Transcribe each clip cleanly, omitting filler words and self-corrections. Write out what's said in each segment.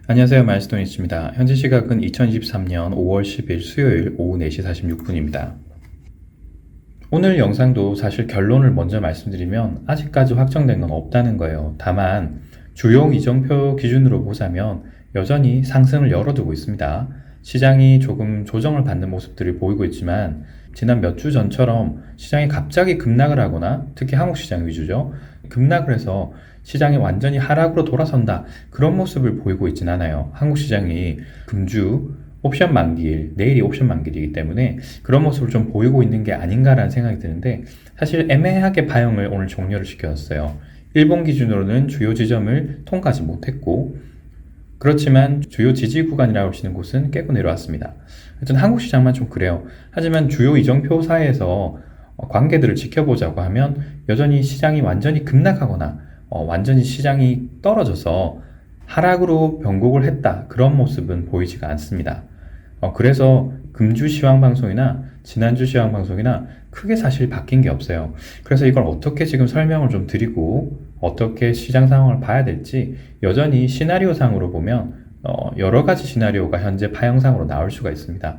안녕하세요. 마일스톤이츠입니다. 현재 시각은 2023년 5월 10일 수요일 오후 4시 46분입니다. 오늘 영상도 사실 결론을 먼저 말씀드리면 아직까지 확정된 건 없다는 거예요. 다만 주요 이정표 기준으로 보자면 여전히 상승을 열어두고 있습니다. 시장이 조금 조정을 받는 모습들을 보이고 있지만 지난 몇 주 전처럼 시장이 갑자기 급락을 하거나 특히 한국 시장 위주죠. 급락을 해서 시장이 완전히 하락으로 돌아선다, 그런 모습을 보이고 있진 않아요. 한국 시장이 금주 옵션 만기일, 내일이 옵션 만기이기 때문에 그런 모습을 좀 보이고 있는 게 아닌가라는 생각이 드는데, 사실 애매하게 파형을 오늘 종료를 시켰어요. 일본 기준으로는 주요 지점을 통과하지 못했고, 그렇지만 주요 지지 구간이라고 할 수 있는 곳은 깨고 내려왔습니다. 하여튼 한국 시장만 좀 그래요. 하지만 주요 이정표 사이에서 관계들을 지켜보자고 하면 여전히 시장이 완전히 급락하거나 완전히 시장이 떨어져서 하락으로 변곡을 했다, 그런 모습은 보이지가 않습니다. 그래서 금주 시황방송이나 지난주 시황방송이나 크게 사실 바뀐 게 없어요. 그래서 이걸 어떻게 지금 설명을 좀 드리고 어떻게 시장 상황을 봐야 될지, 여전히 시나리오상으로 보면 여러 가지 시나리오가 현재 파형상으로 나올 수가 있습니다.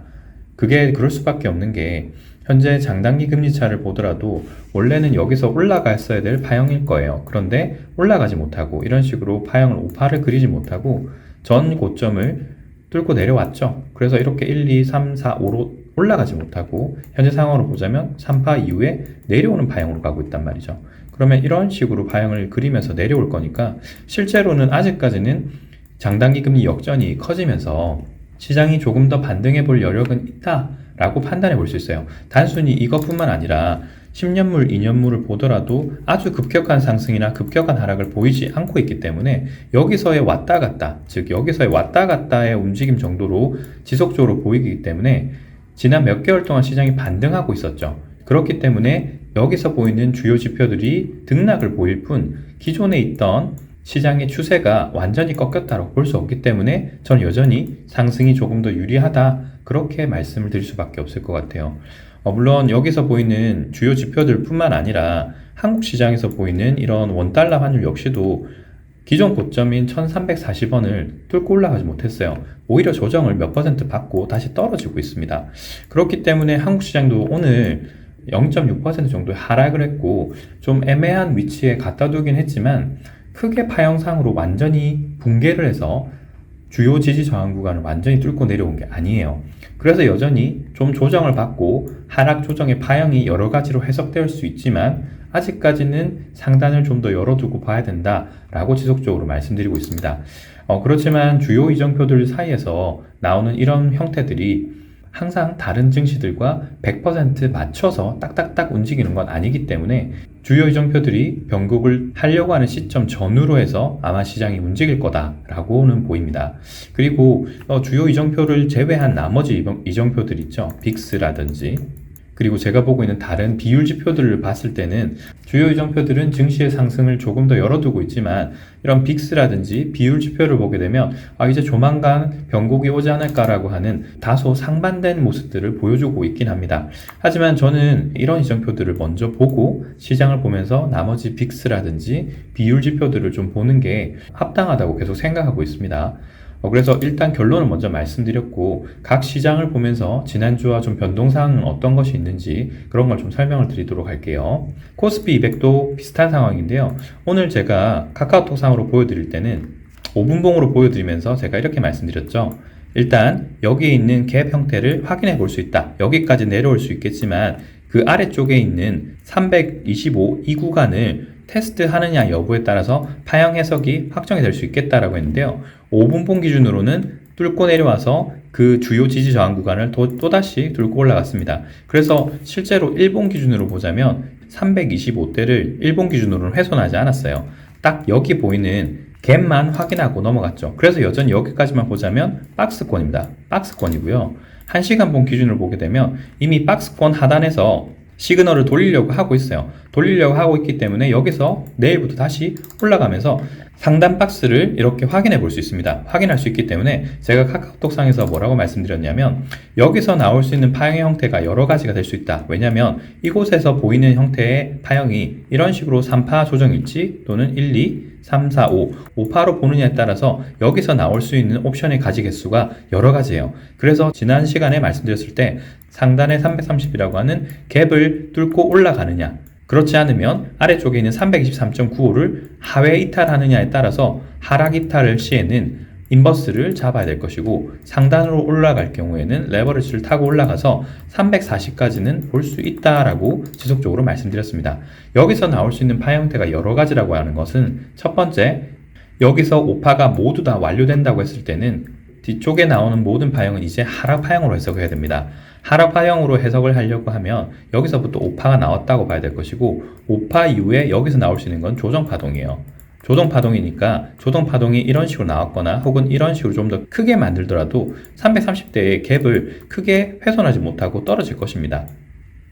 그게 그럴 수밖에 없는 게, 현재 장단기 금리 차를 보더라도 원래는 여기서 올라갔어야 될 파형일 거예요. 그런데 올라가지 못하고 이런 식으로 파형을 오파를 그리지 못하고 전 고점을 뚫고 내려왔죠. 그래서 이렇게 1, 2, 3, 4, 5로 올라가지 못하고 현재 상황으로 보자면 3파 이후에 내려오는 파형으로 가고 있단 말이죠. 그러면 이런 식으로 파형을 그리면서 내려올 거니까 실제로는 아직까지는 장단기 금리 역전이 커지면서 시장이 조금 더 반등해 볼 여력은 있다라고 판단해 볼 수 있어요. 단순히 이것뿐만 아니라 10년물, 2년물을 보더라도 아주 급격한 상승이나 급격한 하락을 보이지 않고 있기 때문에 여기서의 왔다 갔다, 즉 여기서의 왔다 갔다의 움직임 정도로 지속적으로 보이기 때문에 지난 몇 개월 동안 시장이 반등하고 있었죠. 그렇기 때문에 여기서 보이는 주요 지표들이 등락을 보일 뿐 기존에 있던 시장의 추세가 완전히 꺾였다고 볼 수 없기 때문에 저는 여전히 상승이 조금 더 유리하다, 그렇게 말씀을 드릴 수밖에 없을 것 같아요. 물론 여기서 보이는 주요 지표들 뿐만 아니라 한국 시장에서 보이는 이런 원달러 환율 역시도 기존 고점인 1340원을 뚫고 올라가지 못했어요. 오히려 조정을 몇 퍼센트 받고 다시 떨어지고 있습니다. 그렇기 때문에 한국 시장도 오늘 0.6% 정도의 하락을 했고 좀 애매한 위치에 갖다 두긴 했지만 크게 파형상으로 완전히 붕괴를 해서 주요 지지 저항 구간을 완전히 뚫고 내려온 게 아니에요. 그래서 여전히 좀 조정을 받고 하락 조정의 파형이 여러 가지로 해석될 수 있지만 아직까지는 상단을 좀 더 열어두고 봐야 된다라고 지속적으로 말씀드리고 있습니다. 그렇지만 주요 이정표들 사이에서 나오는 이런 형태들이 항상 다른 증시들과 100% 맞춰서 딱딱딱 움직이는 건 아니기 때문에 주요 이정표들이 변곡을 하려고 하는 시점 전후로 해서 아마 시장이 움직일 거다라고는 보입니다. 그리고 주요 이정표를 제외한 나머지 이정표들 있죠. 빅스라든지 그리고 제가 보고 있는 다른 비율 지표들을 봤을 때는 주요 이정표들은 증시의 상승을 조금 더 열어두고 있지만 이런 빅스라든지 비율 지표를 보게 되면 이제 조만간 변곡이 오지 않을까라고 하는 다소 상반된 모습들을 보여주고 있긴 합니다. 하지만 저는 이런 이정표들을 먼저 보고 시장을 보면서 나머지 빅스라든지 비율 지표들을 좀 보는 게 합당하다고 계속 생각하고 있습니다. 그래서 일단 결론을 먼저 말씀드렸고 각 시장을 보면서 지난주와 좀 변동사항은 어떤 것이 있는지 그런 걸 좀 설명을 드리도록 할게요. 코스피 200도 비슷한 상황인데요. 오늘 제가 카카오톡 상으로 보여드릴 때는 5분봉으로 보여드리면서 제가 이렇게 말씀드렸죠. 일단 여기에 있는 갭 형태를 확인해 볼 수 있다. 여기까지 내려올 수 있겠지만 그 아래쪽에 있는 325 이 구간을 테스트하느냐 여부에 따라서 파형 해석이 확정이 될 수 있겠다라고 했는데요. 5분봉 기준으로는 뚫고 내려와서 그 주요 지지 저항 구간을 또다시 뚫고 올라갔습니다. 그래서 실제로 일본 기준으로 보자면 325대를 일본 기준으로는 훼손하지 않았어요. 딱 여기 보이는 갭만 확인하고 넘어갔죠. 그래서 여전히 여기까지만 보자면 박스권입니다. 박스권이고요. 1시간봉 기준으로 보게 되면 이미 박스권 하단에서 시그널을 돌리려고 하고 있어요. 돌리려고 하고 있기 때문에 여기서 내일부터 다시 올라가면서 상단 박스를 이렇게 확인해 볼 수 있습니다. 확인할 수 있기 때문에 제가 카카오톡상에서 뭐라고 말씀드렸냐면 여기서 나올 수 있는 파형의 형태가 여러 가지가 될 수 있다. 왜냐하면 이곳에서 보이는 형태의 파형이 이런 식으로 3파 조정일지 또는 1, 2, 3, 4, 5, 5파로 보느냐에 따라서 여기서 나올 수 있는 옵션의 가지 개수가 여러 가지예요. 그래서 지난 시간에 말씀드렸을 때 상단의 330이라고 하는 갭을 뚫고 올라가느냐, 그렇지 않으면 아래쪽에 있는 323.95를 하회 이탈하느냐에 따라서 하락 이탈을 시에는 인버스를 잡아야 될 것이고, 상단으로 올라갈 경우에는 레버리지를 타고 올라가서 340까지는 볼 수 있다라고 지속적으로 말씀드렸습니다. 여기서 나올 수 있는 파 형태가 여러 가지라고 하는 것은, 첫 번째, 여기서 5파가 모두 다 완료된다고 했을 때는 뒤쪽에 나오는 모든 파형은 이제 하락 파형으로 해석해야 됩니다. 하락 파형으로 해석을 하려고 하면 여기서부터 5파가 나왔다고 봐야 될 것이고, 5파 이후에 여기서 나올 수 있는 건 조정 파동이에요. 조정 파동이니까 조정 파동이 이런 식으로 나왔거나 혹은 이런 식으로 좀 더 크게 만들더라도 330대의 갭을 크게 훼손하지 못하고 떨어질 것입니다.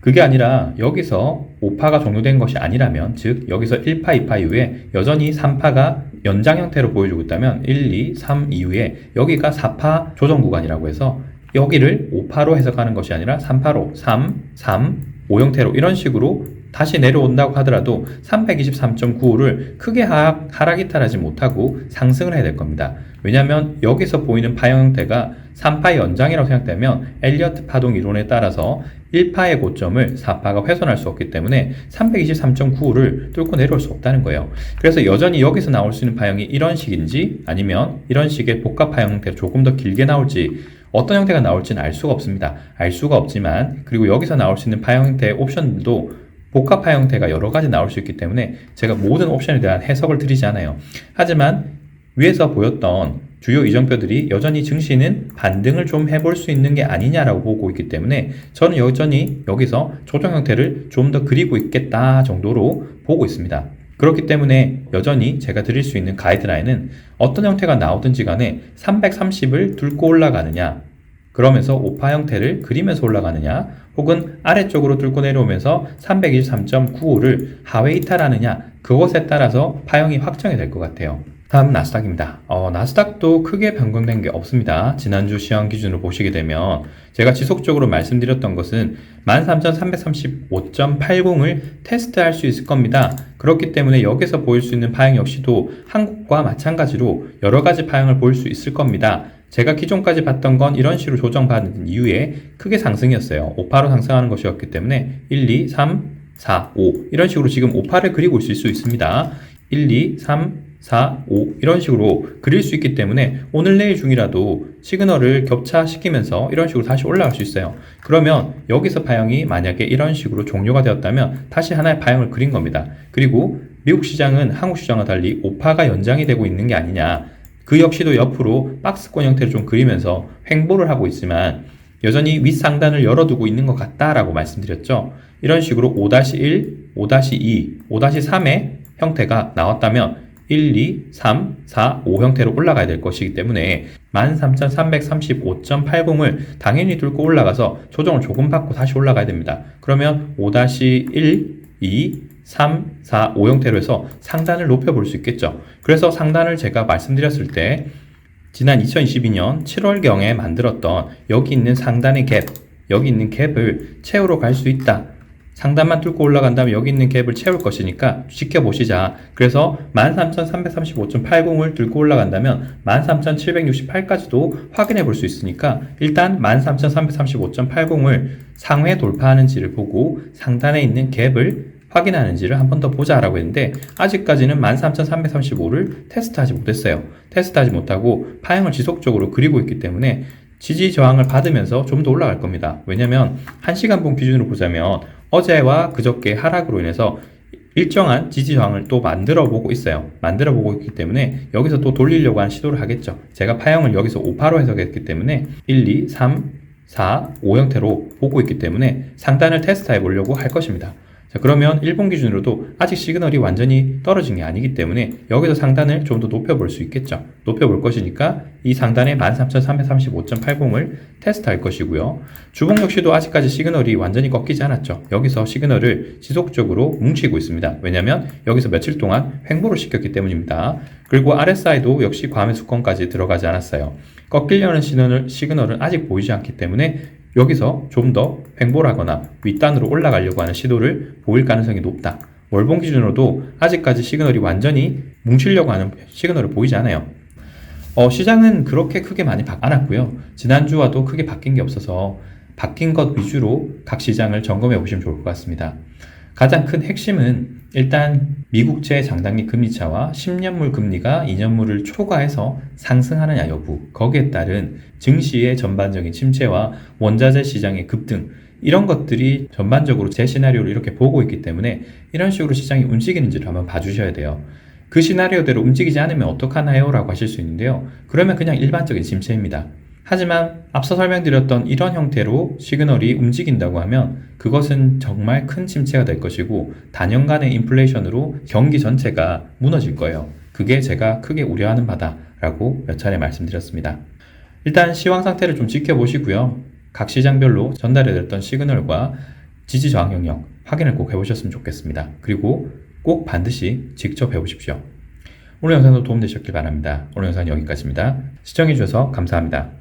그게 아니라 여기서 5파가 종료된 것이 아니라면, 즉 여기서 1파, 2파 이후에 여전히 3파가 연장 형태로 보여주고 있다면 1, 2, 3 이후에 여기가 4파 조정 구간이라고 해서 여기를 5파로 해석하는 것이 아니라 3파로 3, 3, 5 형태로 이런 식으로 다시 내려온다고 하더라도 323.95를 크게 하락 이탈하지 못하고 상승을 해야 될 겁니다. 왜냐하면 여기서 보이는 파형 형태가 3파의 연장이라고 생각되면 엘리어트 파동 이론에 따라서 1파의 고점을 4파가 훼손할 수 없기 때문에 323.95를 뚫고 내려올 수 없다는 거예요. 그래서 여전히 여기서 나올 수 있는 파형이 이런 식인지 아니면 이런 식의 복합 파형 형태로 조금 더 길게 나올지, 어떤 형태가 나올지는 알 수가 없습니다. 알 수가 없지만, 그리고 여기서 나올 수 있는 파형 형태의 옵션들도 복합파 형태가 여러 가지 나올 수 있기 때문에 제가 모든 옵션에 대한 해석을 드리지 않아요. 하지만 위에서 보였던 주요 이정표들이 여전히 증시는 반등을 좀 해볼 수 있는 게 아니냐라고 보고 있기 때문에 저는 여전히 여기서 조정 형태를 좀 더 그리고 있겠다 정도로 보고 있습니다. 그렇기 때문에 여전히 제가 드릴 수 있는 가이드라인은 어떤 형태가 나오든지 간에 330을 뚫고 올라가느냐, 그러면서 5파 형태를 그리면서 올라가느냐, 혹은 아래쪽으로 뚫고 내려오면서 323.95를 하회 이탈하느냐, 그것에 따라서 파형이 확정이 될 것 같아요. 다음 나스닥입니다. 나스닥도 크게 변경된 게 없습니다. 지난주 시황 기준으로 보시게 되면 제가 지속적으로 말씀드렸던 것은 13,335.80을 테스트할 수 있을 겁니다. 그렇기 때문에 여기서 보일 수 있는 파형 역시도 한국과 마찬가지로 여러 가지 파형을 보일 수 있을 겁니다. 제가 기존까지 봤던 건 이런 식으로 조정받은 이후에 크게 상승이었어요. 5파로 상승하는 것이었기 때문에 1, 2, 3, 4, 5 이런 식으로 지금 5파를 그리고 있을 수 있습니다. 1, 2, 3, 4, 5 이런 식으로 그릴 수 있기 때문에 오늘 내일 중이라도 시그널을 겹차시키면서 이런 식으로 다시 올라갈 수 있어요. 그러면 여기서 파형이 만약에 이런 식으로 종료가 되었다면 다시 하나의 파형을 그린 겁니다. 그리고 미국 시장은 한국 시장과 달리 5파가 연장이 되고 있는 게 아니냐, 그 역시도 옆으로 박스권 형태를 좀 그리면서 횡보를 하고 있지만 여전히 윗상단을 열어두고 있는 것 같다라고 말씀드렸죠. 이런 식으로 5-1, 5-2, 5-3의 형태가 나왔다면 1, 2, 3, 4, 5 형태로 올라가야 될 것이기 때문에 13,335.80을 당연히 뚫고 올라가서 조정을 조금 받고 다시 올라가야 됩니다. 그러면 5-1, 2, 3, 4, 5 형태로 해서 상단을 높여볼 수 있겠죠. 그래서 상단을 제가 말씀드렸을 때 지난 2022년 7월경에 만들었던 여기 있는 상단의 갭, 여기 있는 갭을 채우러 갈 수 있다. 상단만 뚫고 올라간다면 여기 있는 갭을 채울 것이니까 지켜보시자. 그래서 13,335.80을 뚫고 올라간다면 13,768까지도 확인해 볼 수 있으니까 일단 13,335.80을 상회 돌파하는지를 보고 상단에 있는 갭을 확인하는지를 한 번 더 보자라고 했는데 아직까지는 13,335를 테스트하지 못했어요. 테스트하지 못하고 파형을 지속적으로 그리고 있기 때문에 지지 저항을 받으면서 좀 더 올라갈 겁니다. 왜냐면 1시간봉 기준으로 보자면 어제와 그저께 하락으로 인해서 일정한 지지 저항을 또 만들어 보고 있어요. 만들어 보고 있기 때문에 여기서 또 돌리려고 하는 시도를 하겠죠. 제가 파형을 여기서 5파로 해석했기 때문에 1, 2, 3, 4, 5 형태로 보고 있기 때문에 상단을 테스트해 보려고 할 것입니다. 자, 그러면 일본 기준으로도 아직 시그널이 완전히 떨어진 게 아니기 때문에 여기서 상단을 좀 더 높여볼 수 있겠죠. 높여볼 것이니까 이 상단의 13,335.80을 테스트할 것이고요. 주봉 역시도 아직까지 시그널이 완전히 꺾이지 않았죠. 여기서 시그널을 지속적으로 뭉치고 있습니다. 왜냐하면 여기서 며칠 동안 횡보를 시켰기 때문입니다. 그리고 RSI도 역시 과매수권까지 들어가지 않았어요. 꺾이려는 시그널은 아직 보이지 않기 때문에 여기서 좀 더 횡보하거나 윗단으로 올라가려고 하는 시도를 보일 가능성이 높다. 월봉 기준으로도 아직까지 시그널이 완전히 뭉치려고 하는 시그널을 보이지 않아요. 시장은 그렇게 크게 많이 않았고요. 지난주와도 크게 바뀐 게 없어서 바뀐 것 위주로 각 시장을 점검해 보시면 좋을 것 같습니다. 가장 큰 핵심은 일단 미국채 장단기 금리차와 10년물 금리가 2년물을 초과해서 상승하느냐 여부, 거기에 따른 증시의 전반적인 침체와 원자재 시장의 급등, 이런 것들이 전반적으로 제 시나리오를 이렇게 보고 있기 때문에 이런 식으로 시장이 움직이는지를 한번 봐주셔야 돼요. 그 시나리오대로 움직이지 않으면 어떡하나요? 라고 하실 수 있는데요. 그러면 그냥 일반적인 침체입니다. 하지만 앞서 설명드렸던 이런 형태로 시그널이 움직인다고 하면 그것은 정말 큰 침체가 될 것이고 단연간의 인플레이션으로 경기 전체가 무너질 거예요. 그게 제가 크게 우려하는 바다라고 몇 차례 말씀드렸습니다. 일단 시황 상태를 좀 지켜보시고요. 각 시장별로 전달해드렸던 시그널과 지지 저항 영역 확인을 꼭 해보셨으면 좋겠습니다. 그리고 꼭 반드시 직접 해보십시오. 오늘 영상도 도움되셨길 바랍니다. 오늘 영상은 여기까지입니다. 시청해주셔서 감사합니다.